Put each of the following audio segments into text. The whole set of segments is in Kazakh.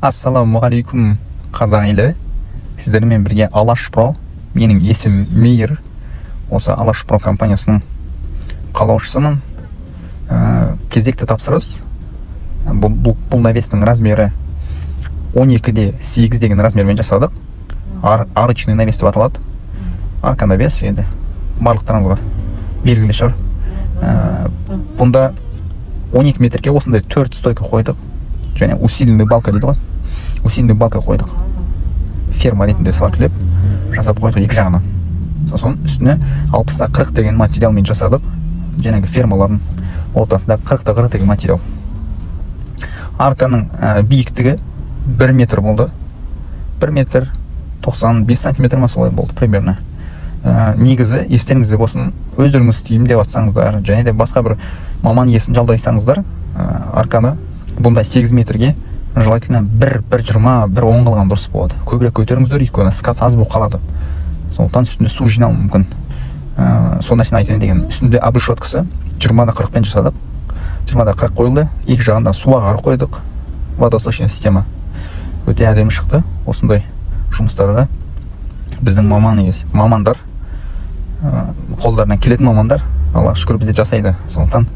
Ассалаумағалейкум қазақ елі. Сіздермен бірге Алаш Про. Менің есімім Мейір. Осы Алаш Про компаниясының қалаушысымын. Кезекті тапсырыс. Бұл навестің размері 12:8 деген размермен жасадық. Арочный навес деп аталады. Арка навес енді барлықтарыңызға белгілі шығар. Бұнда 12 метрге осындай 4 стойка қойдық. Және усиленный балка дейді ғой. Усиленный балка қойдық. Ферма ретінде сваркілеп жасап қойдық екі жағына. Сосын үстіне 60-40 деген материалмен жасадық. Жәнегі фермалардың ортасында 40-40 деген материал. Арканың биіктігі 1 метр болды. 1 метр 95 сантиметр ма солай болды примерно. Негізі естеріңізде болсын, өздеріңіз істеймін деп атсаңыздар, және де басқа бір маман иесін жалдайсаңыздар, арканы бұнда 8 метрге желательно 1.20 1.10 қылған дұрыс болады. Көбірек көтеріңіздер, өйткені скат аз болып қалады. Сондықтан үстінде су жинауы мүмкін. Сондасын айтайын деген. Үстінде обрешеткасы 20-40 пен жасадық. 20-40 қойылды. Екі жағында су ағары қойдық. Водосточная система өте әдемі шықты. Осындай жұмыстарға біздің мамандар, қолдарынан келетін мамандар, Аллаға шүкір бізде жасайды. Сондықтан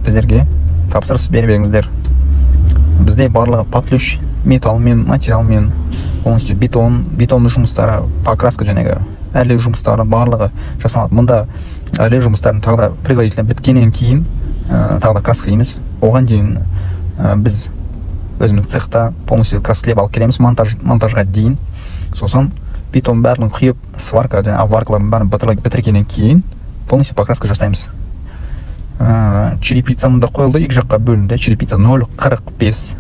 біздерге тапсырыс беріңіздер. Бізде барлығы поклюш, металмен, материалмен, полностью бетонды жұмыстары, покраска жәнегі әрлеу жұмыстары барлығы жасалады. Мұнда әрлеу жұмыстарын тағы да предварительно біткеннен кейін тағы да краскілейміз. Оған дейін біз өзіміз цехта полностью краскілеп алып келеміз монтажға дейін. Сосын бетон бәрін құйып, сварка және обваркаларын бәрін бітіргеннен кейін полностью покраска жасаймыз. Черепица мұнда қойылды, екі жаққа бөлінді. Черепица 0.45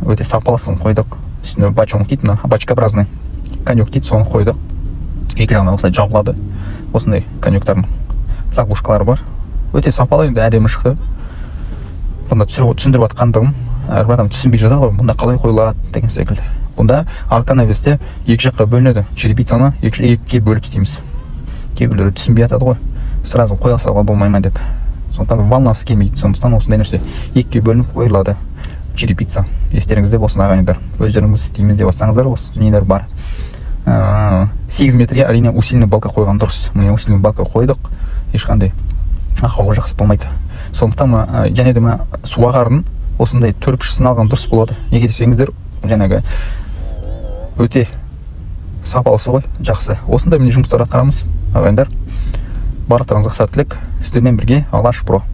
өте сапалысын қойдық. Үстіне бачонок дейді, бачкообразный конек дейді, соны қойдық. Екі жағына осылай жабылады. Осындай конектардың заглушкалары бар. Өте сапалы, енді әдемі шықты. Бұнда түсіндіріп атқандығым әрбір адам түсінбей жатады ғой, бұнда қалай қойылады деген секілді. Бұнда арка навесте екі жаққа бөлінеді. Черепицаны екіге бөліп істейміз. Кейбіреулер түсінбей жатады ғой, сразу қоя салуға болмай ма деп. Сондықтан волнасы келмейді. Сондықтан осындай нәрсе екіге бөлініп қойылады. Черепица. Естеріңізде болсын ағайындар. Өздеріңіз істейміз деп отсаңыздар, осы дүниелер бар. 8 метрге әрине усиленный балка қойған дұрыс. Міне усиленный балка қойдық. Ешқандай ақауы жақсы болмайды. Сондықтан және де су ағарын осындай төрпішісін алған дұрыс болады. Неге десеңіздер, жәнегі өте сапалысы ғой, жақсы. Осындай міне жұмыстар атқарамыз ағайындар. Барлықтарыңызға сәттілік. Сіздермен бірге Алаш Про.